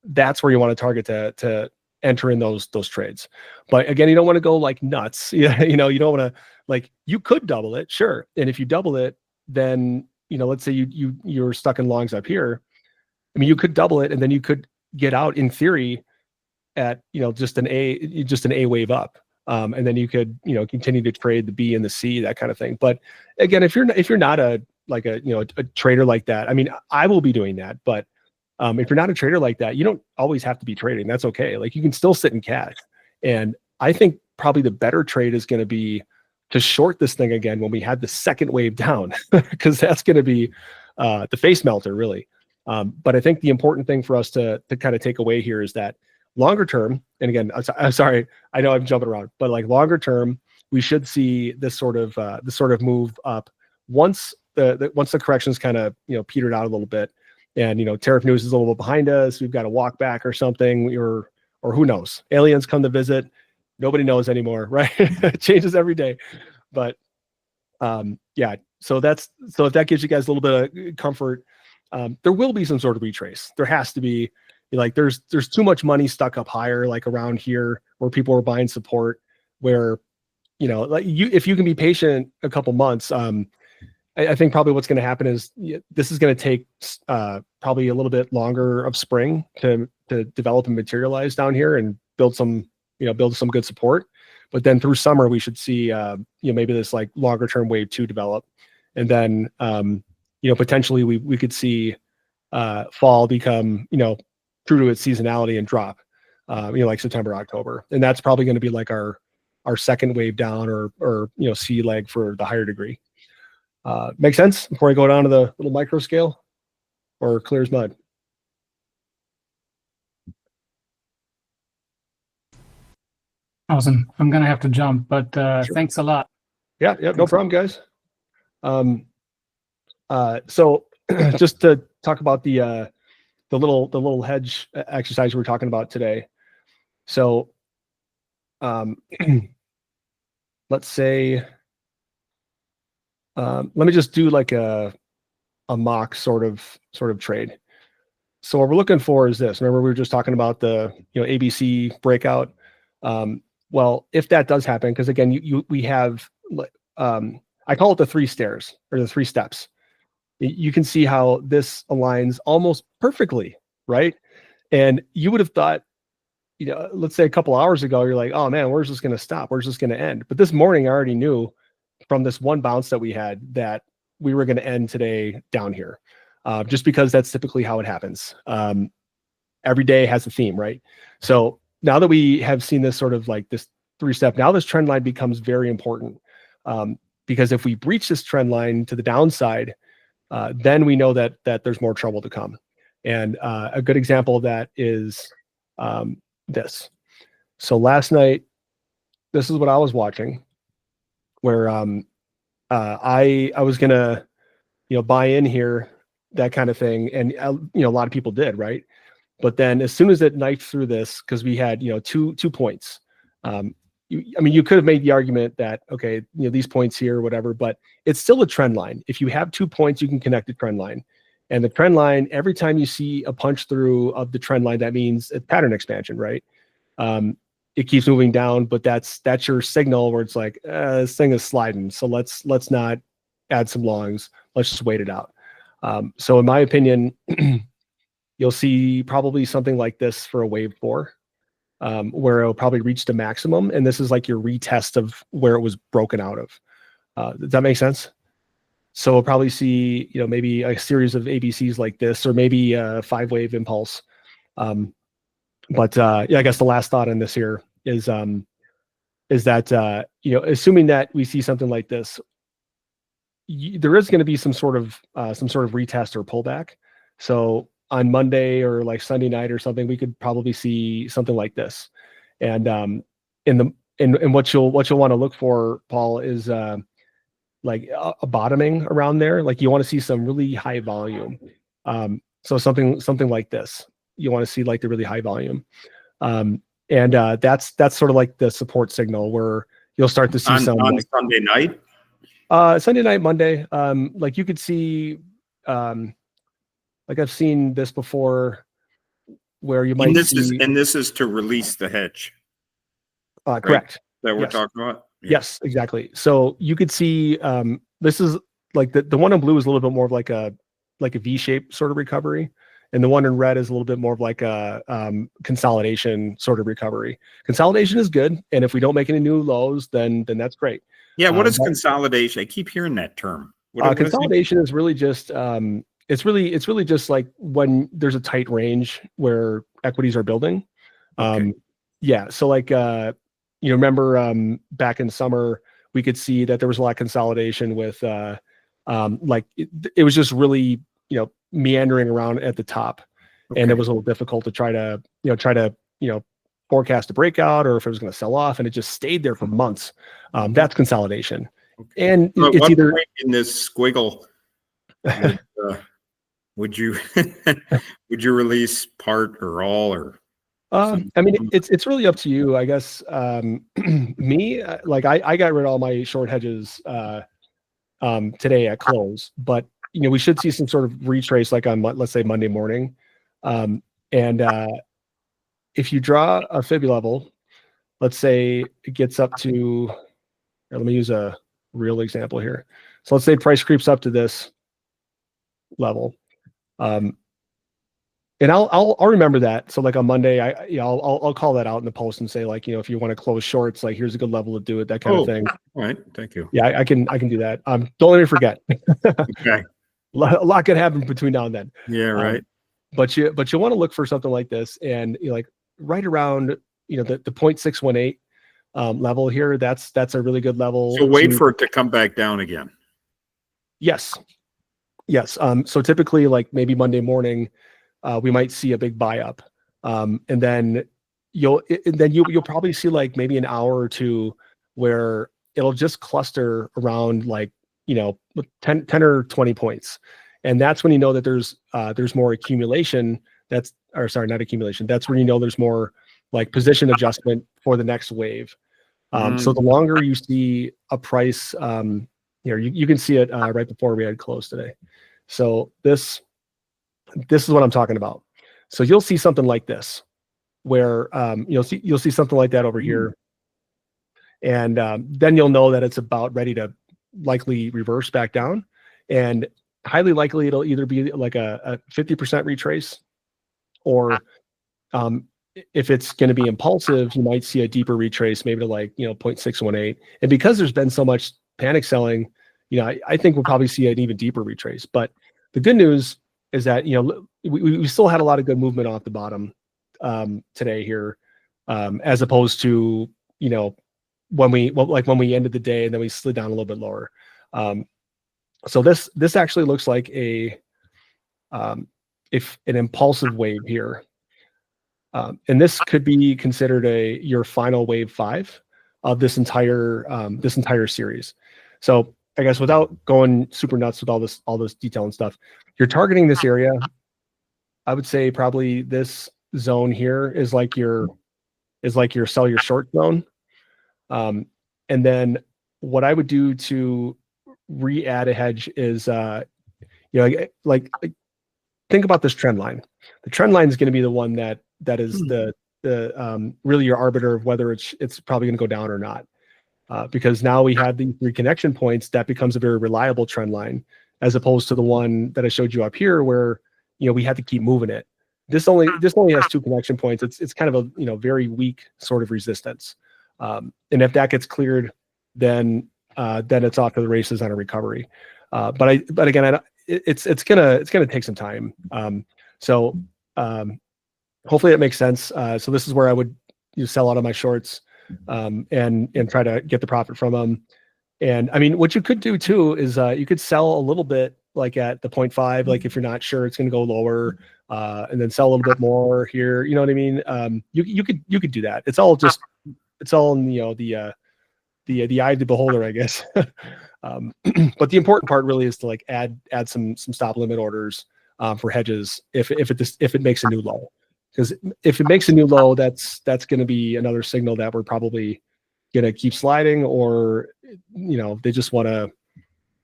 that's where you want to target to enter in those trades. But again, you don't want to go like nuts. You don't want to, like, you could double it, sure. And if you double it, then let's say you're stuck in longs up here, I mean, you could double it and then you could get out in theory at, just an A wave up. And then you could, continue to trade the B and the C, that kind of thing. But again, if you're not a trader like that, I mean, I will be doing that, but if you're not a trader like that, you don't always have to be trading. That's okay. Like, you can still sit in cash. And I think probably the better trade is going to be to short this thing again when we had the second wave down, because that's going to be the face melter, really. But I think the important thing for us to kind of take away here is that longer term, and again, I'm sorry, I know I'm jumping around, but like longer term, we should see this sort of move up once the corrections kind of petered out a little bit, and tariff news is a little bit behind us. We've got to walk back or something, or who knows? Aliens come to visit. Nobody knows anymore, right? It changes every day, but yeah. So if that gives you guys a little bit of comfort, there will be some sort of retrace. There has to be. Like, there's too much money stuck up higher, like around here where people are buying support, where, like if you can be patient a couple months, I think probably what's going to happen is this is going to take probably a little bit longer of spring to develop and materialize down here and build some good support. But then through summer, we should see, maybe this like longer term wave 2 develop. And then, potentially we could see fall become, true to its seasonality and drop, like September, October. And that's probably going to be like our second wave down or C leg for the higher degree. Make sense before I go down to the little micro scale, or clear as mud? Awesome. I'm going to have to jump, but Sure. Thanks a lot. Yeah. No problem, guys. So just to talk about the little hedge exercise we were talking about today. So, let's say, let me just do like a mock sort of trade. So what we're looking for is this. Remember, we were just talking about the ABC breakout. Well, if that does happen, because again, we have I call it the 3 stairs, or the 3 steps. You can see how this aligns almost perfectly, right? And you would have thought, let's say a couple hours ago, you're like, oh man, where's this going to stop? Where's this going to end? But this morning, I already knew from this one bounce that we had that we were going to end today down here, just because that's typically how it happens. Every day has a theme, right? So now that we have seen this sort of like this 3-step, now this trend line becomes very important, because if we breach this trend line to the downside, then we know that there's more trouble to come. And a good example of that is this. So last night, this is what I was watching, where I was gonna buy in here, that kind of thing, and a lot of people did, right? But then as soon as it knifed through this, because we had 2 points. You could have made the argument that, okay, these points here, whatever, but it's still a trend line. If you have 2 points, you can connect a trend line. And the trend line, every time you see a punch through of the trend line, that means a pattern expansion, right? It keeps moving down, but that's your signal where it's like, this thing is sliding. So let's not add some longs. Let's just wait it out. So in my opinion, you'll see probably something like this for a wave 4. Where it'll probably reach the maximum, and this is like your retest of where it was broken out of. Does that make sense? So we'll probably see, maybe a series of ABCs like this, or maybe a 5-wave impulse. But I guess the last thought on this here is that assuming that we see something like this, there is going to be some sort of retest or pullback. So on Monday or like Sunday night or something, we could probably see something like this. And what you'll want to look for, Paul, is like a bottoming around there. Like, you want to see some really high volume. So something like this. You want to see like the really high volume. And that's sort of like the support signal where you'll start to see on Sunday night. Sunday night, Monday. Like you could see, like I've seen this before, where you might and this is to release the hedge. Correct. Right? That we're talking about. Yeah. Yes, exactly. So you could see this is like the one in blue is a little bit more of like a V-shaped sort of recovery, and the one in red is a little bit more of like a consolidation sort of recovery. Consolidation is good, and if we don't make any new lows, then that's great. Yeah, what is consolidation? I keep hearing that term. What consolidation is really just it's really just like when there's a tight range where equities are building. Okay. Yeah, so like remember back in summer we could see that there was a lot of consolidation with like it was just really meandering around at the top, and it was a little difficult to try to forecast a breakout or if it was going to sell off, and it just stayed there for months. That's consolidation. Okay. And so it's either in this squiggle would you release part or all or I mean, it's really up to you, I guess. Me, like I got rid of all my short hedges today at close, but we should see some sort of retrace like on, let's say, Monday morning. And if you draw a fib level, let's say it gets up to, let me use a real example here. So let's say price creeps up to this level. And I'll remember that. So like on Monday, I'll call that out in the post and say, like, if you want to close shorts, like here's a good level to do it, that kind of thing. All right, thank you. Yeah, I can do that. Don't let me forget. Okay. A lot could happen between now and then. Yeah, right. But you want to look for something like this, and like right around the 0.618 level here. That's a really good level. So wait for it to come back down again. Yes. So typically, like maybe Monday morning, we might see a big buy up, and then you'll probably see like maybe an hour or two where it'll just cluster around like 10 or 20 points, and that's when that there's more accumulation. That's not accumulation. That's when there's more like position adjustment for the next wave. So the longer you see a price, you can see it right before we had closed today. So this is what I'm talking about. So you'll see something like this, where you'll see something like that over here, and then you'll know that it's about ready to likely reverse back down, and highly likely it'll either be like a 50% retrace, or if it's going to be impulsive, you might see a deeper retrace, maybe to like 0.618. And because there's been so much panic selling, I think we'll probably see an even deeper retrace. But the good news is that we still had a lot of good movement off the bottom today here, as opposed to when we ended the day and then we slid down a little bit lower. So this actually looks like an impulsive wave here, and this could be considered your final wave 5 of this entire series. So I guess without going super nuts with all this detail and stuff, you're targeting this area. I would say probably this zone here is like your sell your short zone. And then what I would do to re-add a hedge is, like think about this trend line. The trend line is going to be the one that is the really your arbiter of whether it's probably going to go down or not. Because now we have these 3 connection points, that becomes a very reliable trend line, as opposed to the one that I showed you up here where we had to keep moving it. This only has 2 connection points. It's kind of a very weak sort of resistance, and if that gets cleared, then it's off to the races on a recovery. But again, it's gonna take some time. So hopefully it makes sense. So this is where I would sell out of my shorts, and try to get the profit from them. And I mean, what you could do too is you could sell a little bit like at the 0.5, like if you're not sure it's going to go lower, and then sell a little bit more here. You know what I mean? You could do that. It's all in the eye of the beholder, I guess. But the important part really is to like add some stop limit orders for hedges if it makes a new low. Because if it makes a new low, that's going to be another signal that we're probably going to keep sliding, or they just want to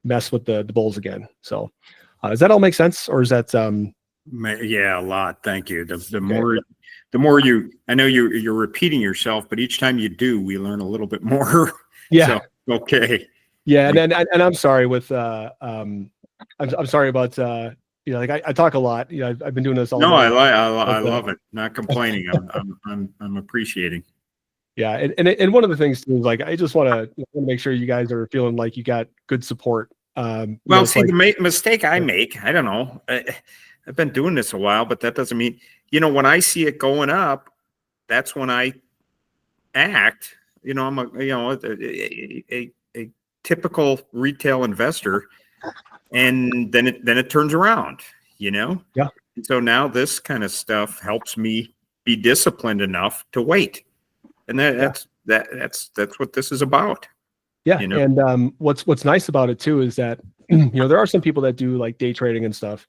mess with the bulls again. So does that all make sense, or is that yeah, a lot. Thank you. The more you, I know you're repeating yourself, but each time you do, we learn a little bit more. Yeah. So, okay. Yeah, and I'm sorry with I'm sorry about you know, like I talk a lot. You know, I've been doing this all No, day. I love it. Not complaining. I'm appreciating. Yeah, and one of the things too is like I just want to make sure you guys are feeling like you got good support. You Well, know, it's see, like, the mistake I make, I don't know. I've been doing this a while, but that doesn't mean, when I see it going up, that's when I act. I'm a typical retail investor, and then it turns around. Yeah. And so now this kind of stuff helps me be disciplined enough to wait, and that's what this is about. Yeah, and what's nice about it too is that there are some people that do like day trading and stuff.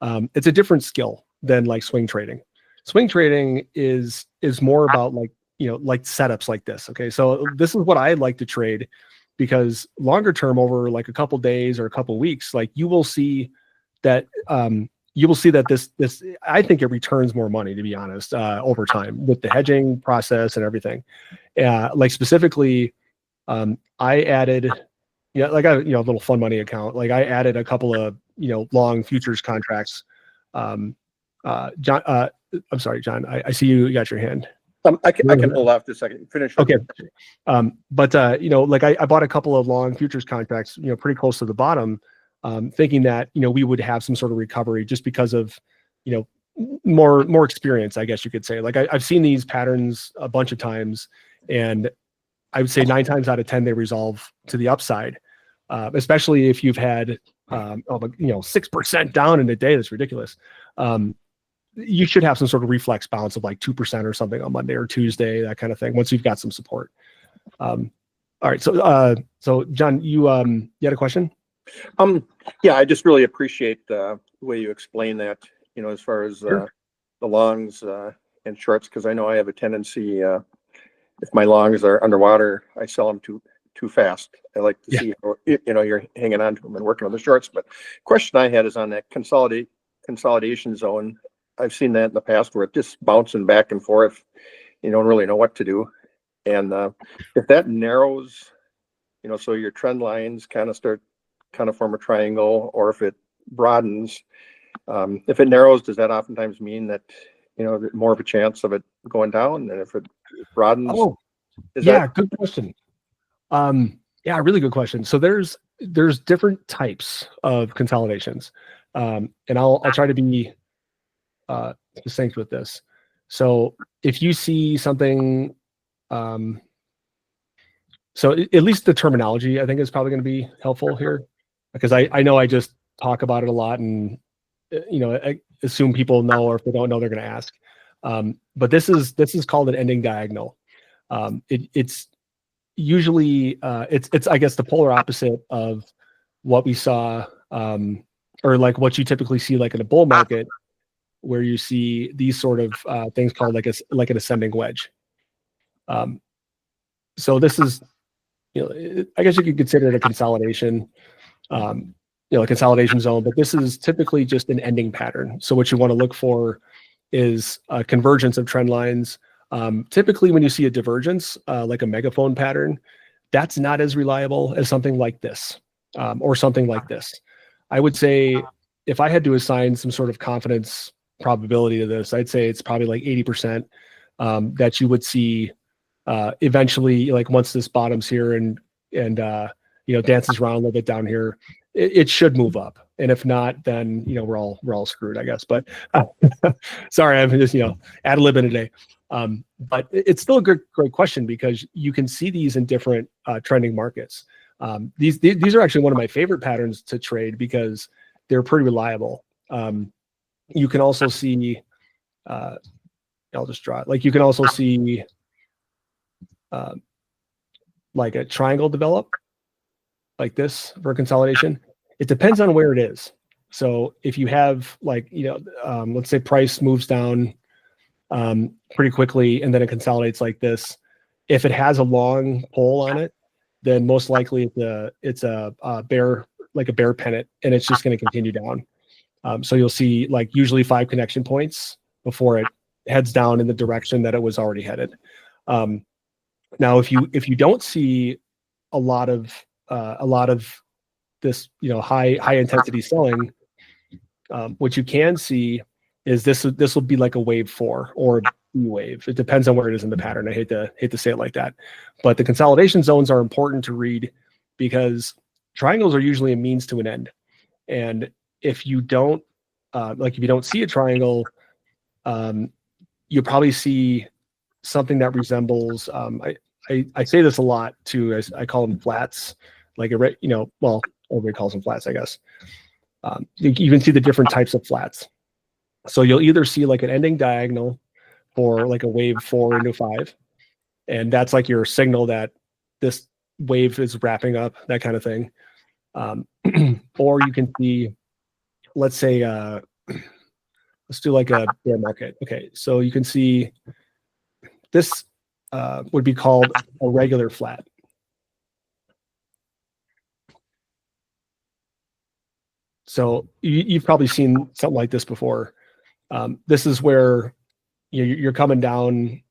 It's a different skill than like swing trading. Swing trading is more about like setups like this. Okay, so this is what I like to trade because longer term, over like a couple days or a couple weeks, like you will see that this I think it returns more money, to be honest, over time with the hedging process and everything. Like specifically. I added, like a little fun money account. Like I added a couple of long futures contracts. John, I'm sorry, John. I see you got your hand. I can hold off just a second. Finish. Okay. But like I bought a couple of long futures contracts, pretty close to the bottom, thinking that we would have some sort of recovery just because of more experience, I guess you could say. Like I've seen these patterns a bunch of times, and I would say 9 times out of 10 they resolve to the upside, especially if you've had 6% down in a day. That's ridiculous. You should have some sort of reflex bounce of like 2% or something on Monday or Tuesday, that kind of thing. Once you've got some support. All right, so John, you had a question? Yeah, I just really appreciate the way you explain that. As far as Sure. The longs and shorts, because I know I have a tendency. If my longs are underwater, I sell them too fast. I like to see how, you're hanging on to them and working on the shorts. But question I had is on that consolidation zone. I've seen that in the past where it's just bouncing back and forth. You don't really know what to do. And if that narrows, so your trend lines kind of form a triangle, or if it broadens, if it narrows, does that oftentimes mean that more of a chance of it going down? And if it broadens, good question. Really good question. So there's different types of consolidations, and I'll try to be succinct with this. So if you see something, so at least the terminology I think is probably going to be helpful here, because I know I just talk about it a lot, and I assume people know, or if they don't know, they're going to ask. But this is called an ending diagonal. It's usually it's I guess the polar opposite of what we saw, or like what you typically see like in a bull market, where you see these sort of things called like an ascending wedge. So this is, I guess you could consider it a consolidation, a consolidation zone, but this is typically just an ending pattern. So what you want to look for is a convergence of trend lines. Typically when you see a divergence, like a megaphone pattern, that's not as reliable as something like this, or something like this. I would say if I had to assign some sort of confidence probability to this, I'd say it's probably like 80% that you would see eventually, like once this bottoms here and dances around a little bit down here, it should move up. And if not, then we're all screwed, I guess. But sorry, I'm just ad-libbing today. But it's still a great question, because you can see these in different trending markets. These are actually one of my favorite patterns to trade because they're pretty reliable. You can also see, I'll just draw it. Like you can also see like a triangle develop like this for consolidation. It depends on where it is. So if you have like, let's say price moves down pretty quickly and then it consolidates like this, if it has a long pole on it, then most likely it's a bear, like a bear pennant, and it's just going to continue down. So you'll see like usually 5 connection points before it heads down in the direction that it was already headed. Now, if you don't see a lot of this, high intensity selling, What you can see is this will be like a wave 4 or a B wave. It depends on where it is in the pattern. I hate to say it like that, but the consolidation zones are important to read because triangles are usually a means to an end. And if you don't if you don't see a triangle, you'll probably see something that resembles I say this a lot too. I call them flats, like well, everybody calls them flats, I guess. You can see the different types of flats. So you'll either see like an ending diagonal for like a wave 4 into 5, and that's like your signal that this wave is wrapping up, that kind of thing. Or you can see, let's say, let's do like a bear market. Okay, so you can see this would be called a regular flat. So you've probably seen something like this before. This is where you're coming down.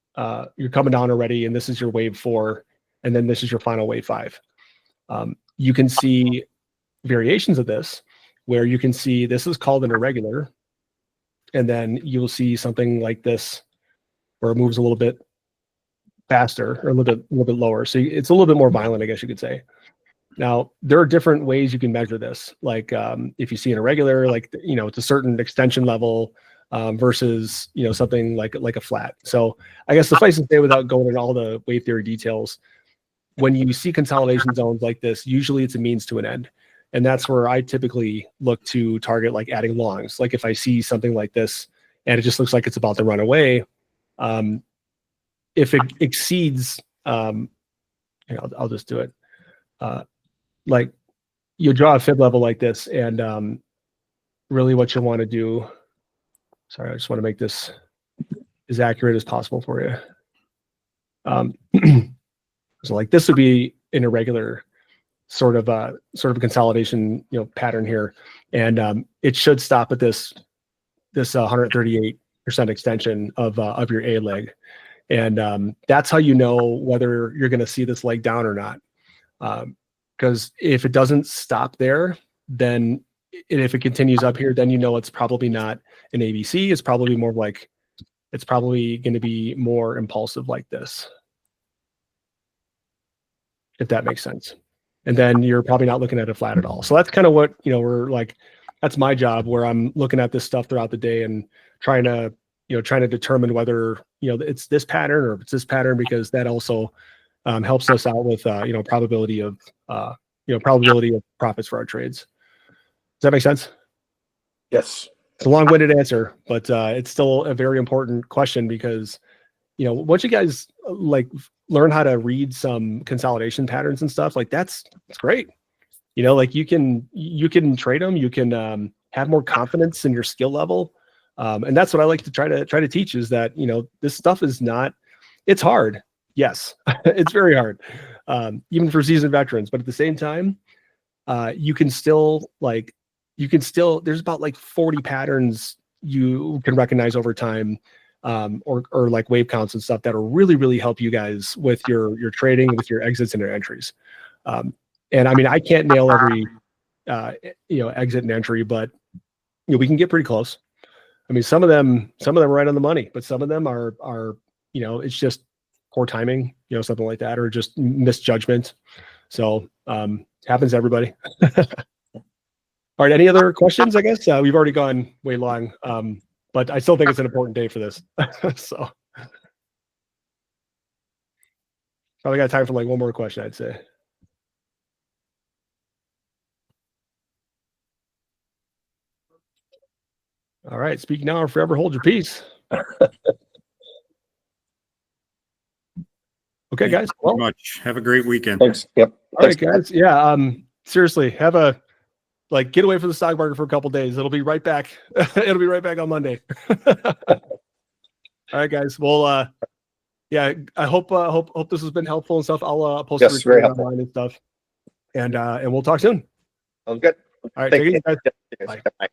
You're coming down already, and this is your wave 4, and then this is your final wave 5. You can see variations of this, where you can see this is called an irregular, and then you'll see something like this, where it moves a little bit faster or a little bit lower. So it's a little bit more violent, I guess you could say. Now, there are different ways you can measure this. Like if you see an irregular, like, it's a certain extension level versus, something like a flat. So I guess suffice to say, without going into all the wave theory details, when you see consolidation zones like this, usually it's a means to an end. And that's where I typically look to target, like adding longs. Like if I see something like this and it just looks like it's about to run away, if it exceeds, I'll just do it. Like you draw a fib level like this, and really what you want to do, sorry, I just want to make this as accurate as possible for you. So like this would be an irregular sort of a consolidation, pattern here. And it should stop at this 138% extension of your A leg. And that's how you know whether you're going to see this leg down or not. Because if it doesn't stop there, then if it continues up here, then it's probably not an ABC. It's probably more like, it's probably going to be more impulsive like this, if that makes sense. And then you're probably not looking at a flat at all. So that's kind of what, we're like, that's my job, where I'm looking at this stuff throughout the day and trying to determine whether, it's this pattern or if it's this pattern, because that also helps us out with, probability of profits for our trades. Does that make sense? Yes. It's a long-winded answer, but it's still a very important question, because, once you guys learn how to read some consolidation patterns and stuff, like it's great. Like you can trade them, you can have more confidence in your skill level. And that's what I like to try to teach, is that, this stuff is not, it's hard. Yes, it's very hard, even for seasoned veterans. But at the same time, you can still, there's about like 40 patterns you can recognize over time, or like wave counts and stuff that will really, really help you guys with your trading, with your exits and your entries. And I mean, I can't nail every, exit and entry, but we can get pretty close. I mean, some of them are right on the money, but some of them are, it's just poor timing, something like that, or just misjudgment. So happens to everybody. All right. Any other questions? I guess we've already gone way long, but I still think it's an important day for this. So probably got time for like one more question, I'd say. All right. Speak now or forever hold your peace. Okay, guys. Well, much. Have a great weekend. Thanks. Yep. All right, guys. Yeah. Seriously, have a get away from the stock market for a couple days. It'll be right back. It'll be right back on Monday. All right, guys. Well, yeah. I hope this has been helpful and stuff. I'll post yes, very helpful online and stuff. And we'll talk soon. Sounds good. All right. Take it easy, guys. Bye. Bye.